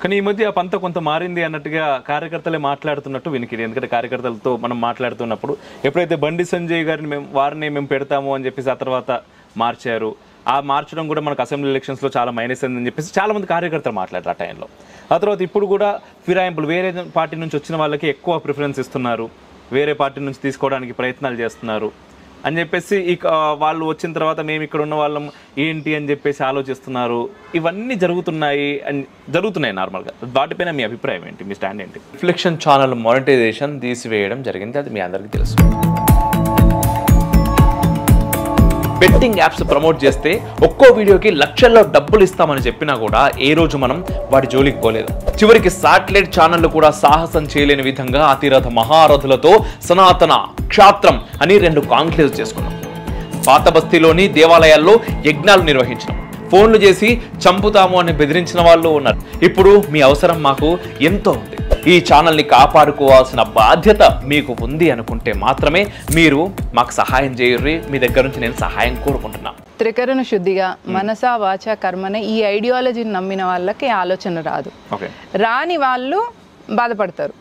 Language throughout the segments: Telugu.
కానీ ఈ మధ్య ఆ పంత కొంత మారింది అన్నట్టుగా కార్యకర్తలే మాట్లాడుతున్నట్టు వినికిది. ఎందుకంటే కార్యకర్తలతో మనం మాట్లాడుతున్నప్పుడు ఎప్పుడైతే బండి సంజయ్ గారిని వారిని మేము పెడతాము అని చెప్పేసి ఆ తర్వాత మార్చారు. ఆ మార్చడం కూడా మనకు అసెంబ్లీ ఎలక్షన్స్లో చాలా మైనస్ అయిందని చెప్పేసి చాలా మంది కార్యకర్తలు మాట్లాడారు ఆ టైంలో. ఆ తర్వాత ఇప్పుడు కూడా ఫిరాయింపులు వేరే పార్టీ నుంచి వచ్చిన వాళ్ళకి ఎక్కువ ప్రిఫరెన్స్ ఇస్తున్నారు, వేరే పార్టీ నుంచి తీసుకోవడానికి ప్రయత్నాలు చేస్తున్నారు అని చెప్పేసి వాళ్ళు వచ్చిన తర్వాత మేము ఇక్కడ ఉన్న వాళ్ళం ఏంటి అని చెప్పేసి ఆలోచిస్తున్నారు. ఇవన్నీ జరుగుతున్నాయి నార్మల్గా. వాటిపైన మీ అభిప్రాయం ఏంటి, మీ స్టాండ్ ఏంటి? రిఫ్లెక్షన్ ఛానల్ మానిటైజేషన్ తీసివేయడం జరిగింది, అది మీ అందరికీ తెలుసు. బెట్టింగ్ యాప్స్ ప్రమోట్ చేస్తే ఒక్కో వీడియోకి లక్షల్లో డబ్బులు ఇస్తామని చెప్పినా కూడా ఏ రోజు మనం వాటి జోలికి పోలేదు. చివరికి శాటిలైట్ ఛానళ్లు కూడా సాహసం చేయలేని విధంగా అతిరథ మహారథులతో సనాతన క్షాత్రం అని 2 కాంక్లేవ్స్ చేసుకున్నాం. పాత బస్తీలోని దేవాలయాల్లో యజ్ఞాలు నిర్వహించినాం. ఫోన్లు చేసి చంపుతాము అని బెదిరించిన వాళ్ళు ఉన్నారు. ఇప్పుడు మీ అవసరం మాకు ఎంతో ఉంది, ఈ ఛానల్ని కాపాడుకోవాల్సిన బాధ్యత మీకు ఉంది అనుకుంటే మాత్రమే మీరు మాకు సహాయం చేయర్రి. మీ దగ్గర నుంచి నేను సహాయం కోరుకుంటున్నా. త్రికరణ శుద్ధిగా మనసా వాచ కర్మనే ఈ ఐడియాలజీని నమ్మిన వాళ్ళకి ఆలోచన రాదు. రాని వాళ్ళు బాధపడతారు.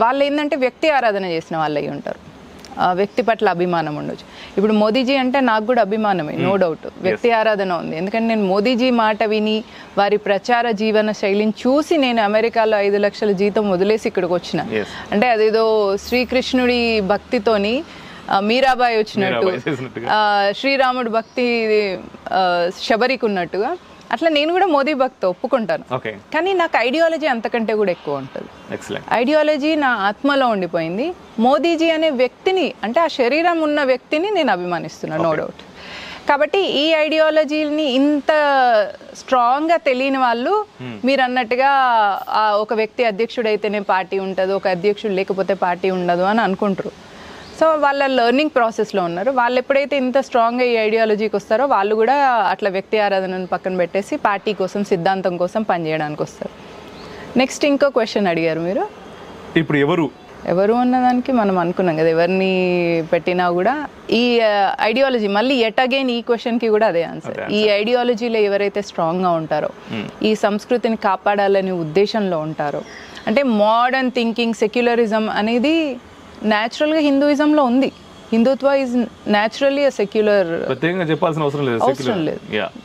వాళ్ళు ఏంటంటే వ్యక్తి ఆరాధన చేసిన వాళ్ళు అయి ఉంటారు. వ్యక్తి పట్ల అభిమానం ఉండొచ్చు. ఇప్పుడు మోదీజీ అంటే నాకు కూడా అభిమానమే, నో డౌట్. వ్యక్తి ఆరాధన ఉంది. ఎందుకంటే నేను మోదీజీ మాట విని వారి ప్రచార జీవన శైలిని చూసి నేను అమెరికాలో 5 లక్షల జీతం వదిలేసి ఇక్కడికి వచ్చిన. అంటే అదేదో శ్రీకృష్ణుడి భక్తితోని మీరాబాయి వచ్చినట్టు, శ్రీరాముడు భక్తి శబరికి ఉన్నట్టుగా అట్లా నేను కూడా మోదీ భక్తి ఒప్పుకుంటాను. కానీ నాకు ఐడియాలజీ అంతకంటే కూడా ఎక్కువ ఉంటుంది. ఐడియాలజీ నా ఆత్మలో ఉండిపోయింది. మోదీజీ అనే వ్యక్తిని, అంటే ఆ శరీరం ఉన్న వ్యక్తిని నేను అభిమానిస్తున్నాను, నో డౌట్. కాబట్టి ఈ ఐడియాలజీని ఇంత స్ట్రాంగ్గా తెలియని వాళ్ళు మీరు అన్నట్టుగా ఒక వ్యక్తి అధ్యక్షుడు అయితేనే పార్టీ ఉంటుంది, ఒక అధ్యక్షుడు లేకపోతే పార్టీ ఉండదు అని అనుకుంటారు. సో వాళ్ళ లెర్నింగ్ ప్రాసెస్లో ఉన్నారు. వాళ్ళు ఎప్పుడైతే ఇంత స్ట్రాంగ్గా ఈ ఐడియాలజీకి వస్తారో వాళ్ళు కూడా అట్లా వ్యక్తి ఆరాధనను పక్కన పెట్టేసి పార్టీ కోసం, సిద్ధాంతం కోసం పనిచేయడానికి వస్తారు. నెక్స్ట్ ఇంకో క్వశ్చన్ అడిగారు మీరు. ఇప్పుడు ఎవరు అన్నదానికి మనం అనుకున్నాం కదా, ఎవరిని పెట్టినా కూడా ఈ ఐడియాలజీ మళ్ళీ ఎట్ అగైన్ ఈ క్వశ్చన్కి కూడా అదే ఆన్సర్. ఈ ఐడియాలజీలో ఎవరైతే స్ట్రాంగ్గా ఉంటారో, ఈ సంస్కృతిని కాపాడాలనే ఉద్దేశంలో ఉంటారో, అంటే మోడర్న్ థింకింగ్, సెక్యులరిజం అనేది న్యాచురల్గా హిందూయిజంలో ఉంది. హిందుత్వ ఈజ్ న్యాచురల్లీ సెక్యులర్, చెప్పాల్సిన అవసరం లేదు.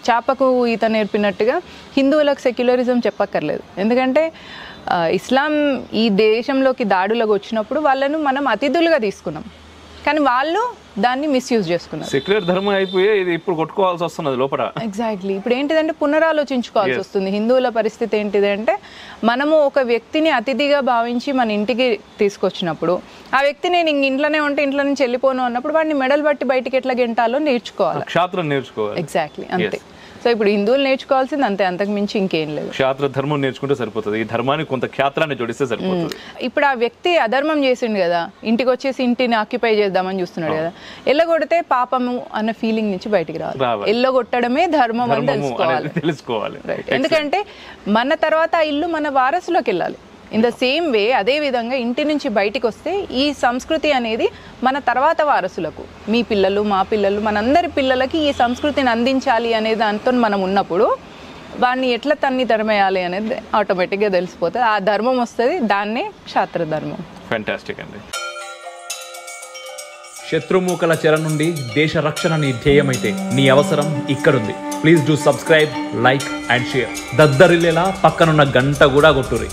చాపకు ఈత నేర్పినట్టుగా హిందువులకు సెక్యులరిజం చెప్పక్కర్లేదు. ఎందుకంటే ఇస్లాం ఈ దేశంలోకి దాడులకు వచ్చినప్పుడు వాళ్ళను మనం అతిథులుగా తీసుకున్నాం, కానీ వాళ్ళు దాన్ని మిస్యూజ్ చేసుకున్నారు. సెక్యులర్ ధర్మం అయిపోయి ఇది ఇప్పుడు కొట్టుకోవాల్సి వస్తున్నది లోపల. ఎగ్జాక్ట్లీ. ఇప్పుడు ఏంటిదంటే పునరాలోచించుకోవాల్సి వస్తుంది. హిందువుల పరిస్థితి ఏంటిదంటే మనము ఒక వ్యక్తిని అతిథిగా భావించి మన ఇంటికి తీసుకొచ్చినప్పుడు ఆ వ్యక్తి నేను ఇంట్లోనే ఉంటే ఇంట్లో నుంచి వెళ్ళిపోను అన్నప్పుడు వాడిని మెడల్ బట్టి బయటికి ఎట్లా గెంటాలో నేర్చుకోవాలి. ఎగ్జాక్ట్లీ, అంతే. సో ఇప్పుడు హిందువులు నేర్చుకోవాల్సింది అంతే, అంతకు మించి ఇంకేం లేదు. క్షాత్ర ధర్మం నేర్చుకుంటే సరిపోతుంది, ఈ ధర్మానికి కొంత క్షాత్రాన్ని జోడిస్తే సరిపోతుంది. ఇప్పుడు ఆ వ్యక్తి అధర్మం చేసిండు కదా, ఇంటికి వచ్చేసి ఇంటిని ఆక్యుపై చేద్దామని చూస్తున్నాడు కదా, ఎల్లగొడితే పాపము అన్న ఫీలింగ్ నుంచి బయటికి రావాలి. ఎల్లగొట్టడమే ధర్మం అని తెలుసుకోవాలి. ఎందుకంటే మన తర్వాత ఆ ఇల్లు మన వారసులోకి వెళ్ళాలి. ఇన్ ద సేమ్ వే, అదే విధంగా ఇంటి నుంచి బయటికి వస్తే ఈ సంస్కృతి అనేది మన తర్వాత వారసులకు, మీ పిల్లలు, మా పిల్లలు, మనందరి పిల్లలకి ఈ సంస్కృతిని అందించాలి అనే దాంతో మనం ఉన్నప్పుడు వాడిని ఎట్లా తరిమేయాలి అనేది ఆటోమేటిక్గా తెలిసిపోతుంది. ఆ ధర్మం వస్తుంది, దాన్నే క్షాత్ర ధర్మం. ఫ్యాంటాస్టిక్ అండి. శత్రుమూకల చెర నుండి దేశ రక్షణ నీ ధ్యేయమైతే నీ అవసరం ఇక్కడుంది. Please do subscribe, like and share. దద్దరిల్లేలా పక్కనున్న గంట కూడా కొట్టుర్రి.